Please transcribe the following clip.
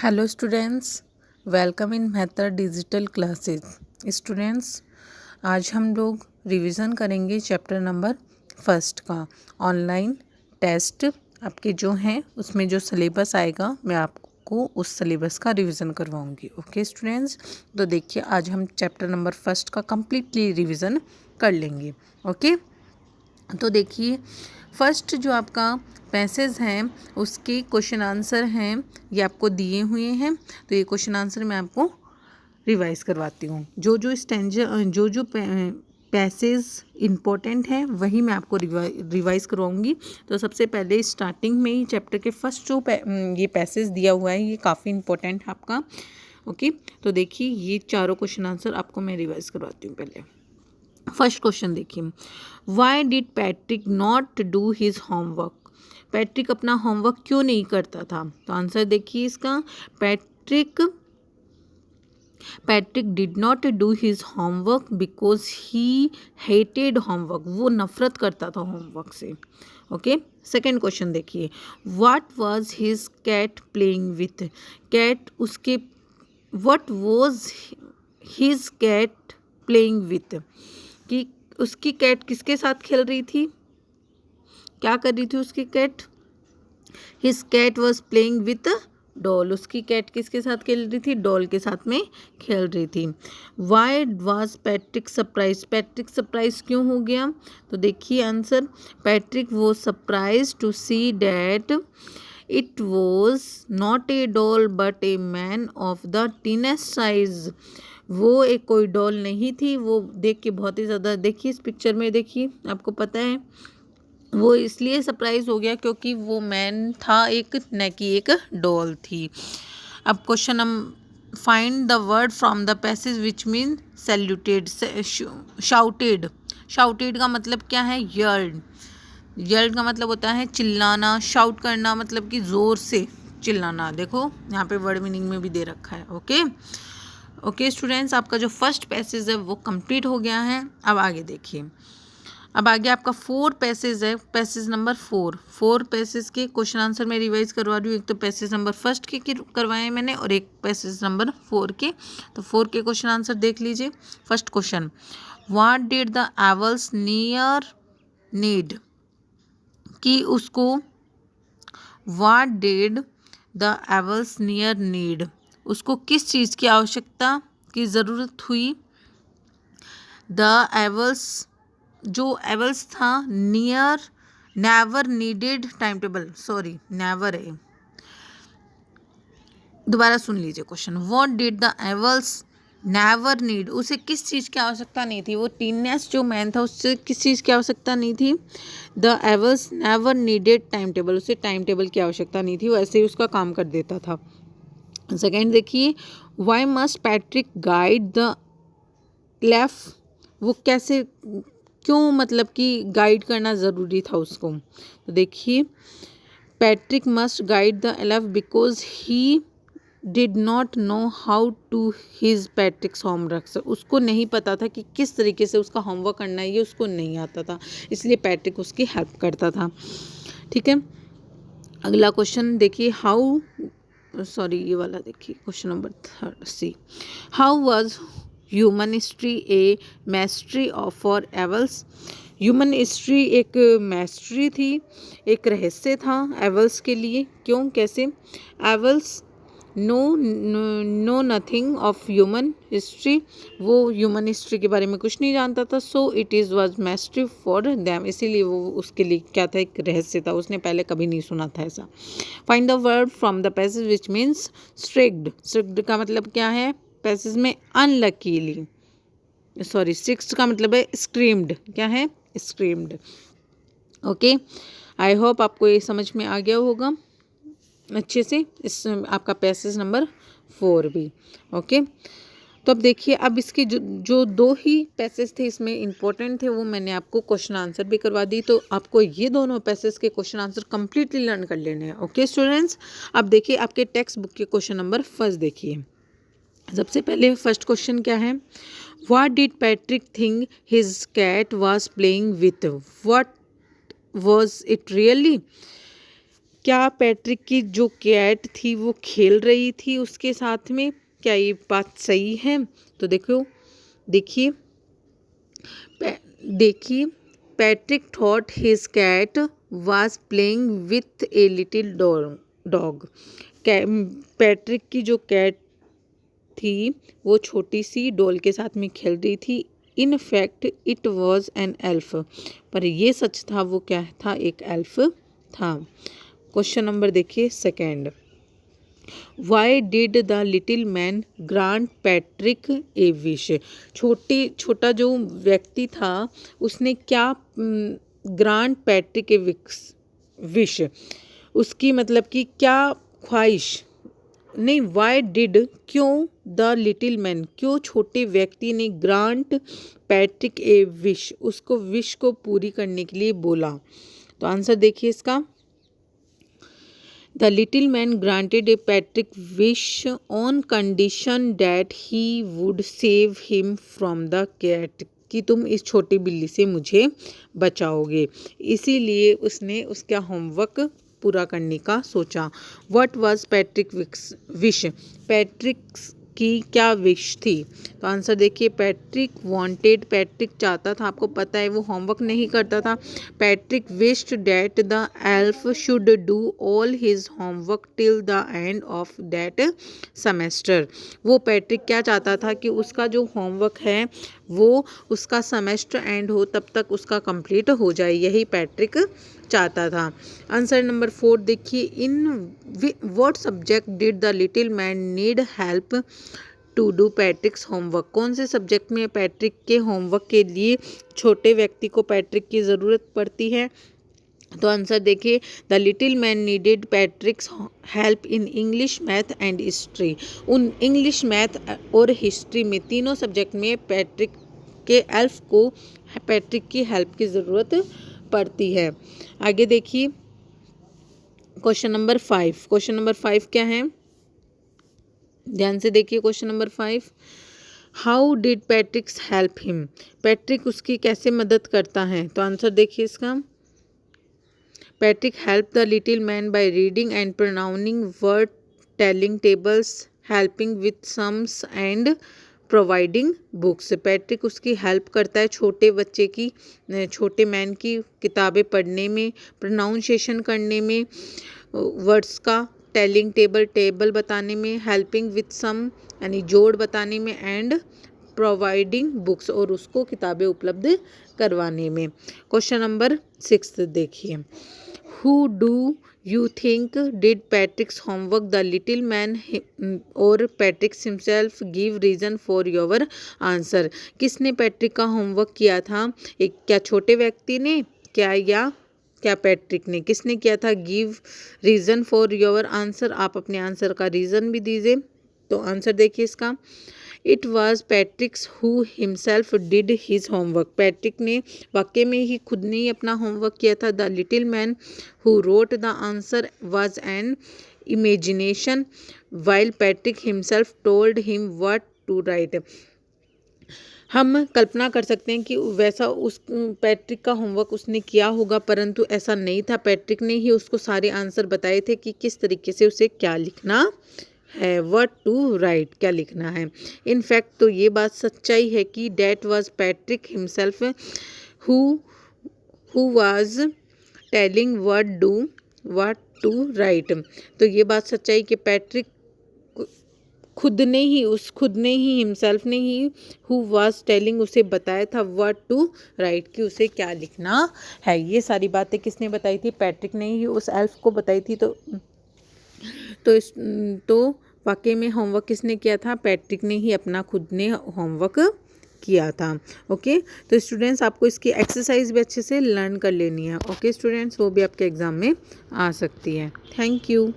Hello students, welcome in Mehtar digital classes. Students, आज हम लोग रिवीजन करेंगे चैप्टर नंबर फर्स्ट का। ऑनलाइन टेस्ट आपके जो हैं उसमें जो सिलेबस आएगा मैं आपको उस सिलेबस का रिवीजन करवाऊंगी। ओके स्टूडेंट्स, तो देखिए आज हम चैप्टर नंबर फर्स्ट का कंप्लीटली रिवीजन कर लेंगे। ओके, तो देखिए फर्स्ट जो आपका पैसेज हैं उसके क्वेश्चन आंसर हैं, ये आपको दिए हुए हैं। तो ये क्वेश्चन आंसर मैं आपको रिवाइज करवाती हूँ। जो स्टैंजर जो पैसेज इम्पोर्टेंट हैं वही मैं आपको रिवाइज करवाऊँगी। तो सबसे पहले स्टार्टिंग में ही चैप्टर के फर्स्ट जो ये पैसेज दिया हुआ है ये काफ़ी इम्पोर्टेंट है आपका। ओके, तो देखिए ये चारों क्वेश्चन आंसर आपको मैं रिवाइज करवाती हूँ। पहले फर्स्ट क्वेश्चन देखिए, why did Patrick not do his homework. Patrick अपना होमवर्क क्यों नहीं करता था? तो आंसर देखिए इसका, Patrick did not do his homework because he hated homework. वो नफरत करता था होमवर्क से। ओके, सेकेंड क्वेश्चन देखिए, what was his cat playing with. Cat उसके, what was his cat playing with, कि उसकी कैट किसके साथ खेल रही थी, क्या कर रही थी उसकी cat? His cat was playing with doll. उसकी कैट किसके साथ खेल रही थी? डॉल के साथ में खेल रही थी। Why was Patrick surprise. Patrick surprise क्यों हो गया? तो देखिए answer, Patrick was surprise to see that it was not a doll but a man of the tiniest size. वो एक कोई डॉल नहीं थी, वो देख के बहुत ही ज़्यादा, देखिए इस पिक्चर में देखिए आपको पता है वो इसलिए सरप्राइज हो गया क्योंकि वो मैन था एक, न कि एक डॉल थी। अब क्वेश्चन हम find the word from the passage which mean saluted, shouted. Shouted का मतलब क्या है? यर्ड। यर्ड का मतलब होता है चिल्लाना, शाउट करना मतलब कि ज़ोर से चिल्लाना। देखो यहाँ पे वर्ड मीनिंग में भी दे रखा है। ओके स्टूडेंट्स, आपका जो फर्स्ट पैसेज है वो कंप्लीट हो गया है। अब आगे देखिए, अब आगे आपका 4 पैसेज है। पैसेज नंबर 4 पैसेज के क्वेश्चन आंसर मैं रिवाइज करवा रही हूँ। एक तो पैसेज नंबर फर्स्ट के करवाए मैंने और एक पैसेज नंबर 4 के। तो 4 के क्वेश्चन आंसर देख लीजिए। First question, what did the evils near need, कि उसको, what did the evils near need, उसको किस चीज़ की आवश्यकता की ज़रूरत हुई? द एवल्स, जो एवल्स था, near, never needed time table, sorry never है, दोबारा सुन लीजिए question. What did the evils never need, उसे किस चीज़ की आवश्यकता नहीं थी? वो टीनेस जो मैन था उससे किस चीज़ की आवश्यकता नहीं थी? The evils never needed time table, उसे टाइम टेबल की आवश्यकता नहीं थी, वो ऐसे ही उसका काम कर देता था। सेकेंड देखिए, why must Patrick guide the clef, वो कैसे, क्यों मतलब कि गाइड करना ज़रूरी था उसको? तो देखिए, Patrick must guide the elf because he did not know how to his Patrick's homework. उसको नहीं पता था कि किस तरीके से उसका होमवर्क करना है, ये उसको नहीं आता था, इसलिए पैट्रिक उसकी हेल्प करता था। ठीक है, अगला क्वेश्चन देखिए, हाउ, सॉरी ये वाला देखिए question number 3, how was human history a मैस्ट्री of for evils. Human history एक मैस्ट्री थी, एक रहस्य था एवल्स के लिए। क्यों, कैसे? Elves know nothing of human history, वो ह्यूमन हिस्ट्री के बारे में कुछ नहीं जानता था। So it is was mystery for them, इसीलिए वो उसके लिए क्या था, एक रहस्य था, उसने पहले कभी नहीं सुना था ऐसा। Find the word from the passage which means strict. Strict का मतलब क्या है पैसेज में? अनलकीली, सॉरी 6 का मतलब है स्क्रीम्ड। क्या है? स्क्रीम्ड। ओके, आई होप आपको ये समझ में आ गया होगा अच्छे से, इस आपका पैसेज नंबर 4 भी। ओके, तो अब देखिए, अब इसके जो 2 ही पैसेज थे इसमें इम्पोर्टेंट थे, वो मैंने आपको क्वेश्चन आंसर भी करवा दी। तो आपको ये दोनों पैसेज के क्वेश्चन आंसर कंप्लीटली लर्न कर लेने हैं। ओके स्टूडेंट्स, अब देखिए आपके टेक्स्ट बुक के क्वेश्चन नंबर फर्स्ट देखिए। सबसे पहले फर्स्ट क्वेश्चन क्या है? What did Patrick think his cat was playing with, what was it really. क्या पैट्रिक की जो कैट थी वो खेल रही थी उसके साथ में? क्या ये बात सही है? तो देखिए देखिए Patrick thought his cat was playing with a little dog. Patrick की जो कैट थी वो छोटी सी डॉल के साथ में खेल रही थी। In fact it was an elf, पर ये सच था वो क्या था? एक एल्फ था। क्वेश्चन नंबर देखिए second, why did the little man grant Patrick A wish? छोटा जो व्यक्ति था उसने क्या ग्रांट पैट्रिक ए विश, उसकी मतलब कि क्या ख्वाहिश नहीं, वाई डिड क्यों द लिटिल मैन क्यों छोटे व्यक्ति ने ग्रांट पैट्रिक ए विश उसको विश को पूरी करने के लिए बोला? तो आंसर देखिए इसका, The little man granted a Patrick wish on condition that he would save him from the cat, कि तुम इस छोटी बिल्ली से मुझे बचाओगे। इसीलिए उसने उसका होमवर्क पूरा करने का सोचा। What was Patrick wish? Patrick की क्या विश थी? तो आंसर देखिए, पैट्रिक वांटेड, पैट्रिक चाहता था, आपको पता है वो होमवर्क नहीं करता था। Patrick wished that the elf should do all his homework till the end of that semester. वो पैट्रिक क्या चाहता था कि उसका जो होमवर्क है वो उसका सेमेस्टर एंड हो तब तक उसका कंप्लीट हो जाए, यही पैट्रिक चाहता था। आंसर नंबर 4 देखिए, in what subject did the little man need help to do Patrick's homework? कौन से सब्जेक्ट में पैट्रिक के होमवर्क के लिए छोटे व्यक्ति को पैट्रिक की ज़रूरत पड़ती है? तो आंसर देखिए, the little man needed पैट्रिक्स help in English, math and history. उन इंग्लिश, मैथ और हिस्ट्री में तीनों सब्जेक्ट में पैट्रिक के एल्फ को पैट्रिक की हेल्प की ज़रूरत पड़ती है। आगे देखिए क्वेश्चन नंबर 5। क्वेश्चन नंबर 5 क्या है? ध्यान से देखिए question number 5, how did पैट्रिक्स help him? Patrick उसकी कैसे मदद करता है? तो आंसर देखिए इसका, Patrick help the little man by reading and pronouncing word, telling tables, helping with sums and providing books. Patrick उसकी हेल्प करता है छोटे बच्चे की, छोटे मैन की किताबें पढ़ने में, प्रोनाउंसिएशन करने में, वर्ड्स का, टेलिंग टेबल बताने में, हेल्पिंग विथ सम यानी जोड़ बताने में, एंड प्रोवाइडिंग बुक्स और उसको किताबें उपलब्ध करवाने में। क्वेश्चन नंबर 6 देखिए, who do you think did Patrick's homework? The little man और Patrick's himself? Give reason for your answer. किसने पैट्रिक का होमवर्क किया था? एक क्या छोटे व्यक्ति ने क्या पैट्रिक ने? किसने किया था? Give reason for your answer. आप अपने आंसर का रीज़न भी दीजिए। तो आंसर देखिए इसका, it was पैट्रिक्स who himself did his homework. Patrick ने वाकई में ही खुद ने ही अपना होमवर्क किया था। The little man who wrote the answer was an imagination while Patrick himself told him what to write. हम कल्पना कर सकते हैं कि वैसा उस पैट्रिक का होमवर्क उसने किया होगा, परंतु ऐसा नहीं था। पैट्रिक ने ही उसको सारे आंसर बताए थे कि किस तरीके से उसे क्या लिखना है, व्हाट टू राइट, क्या लिखना है। इनफैक्ट तो ये बात सच्चाई है कि that was Patrick himself who was telling what to write. तो ये बात सच्चाई कि पैट्रिक खुद ने ही हिमसेल्फ ने ही हु वाज टेलिंग उसे बताया था व्हाट टू राइट, कि उसे क्या लिखना है। ये सारी बातें किसने बताई थी? पैट्रिक ने ही उस एल्फ को बताई थी। तो वाकई में होमवर्क किसने किया था? पैट्रिक ने ही अपना खुद ने होमवर्क किया था। ओके, तो स्टूडेंट्स आपको इसकी एक्सरसाइज भी अच्छे से लर्न कर लेनी है। ओके स्टूडेंट्स, वो भी आपके एग्ज़ाम में आ सकती है। Thank you.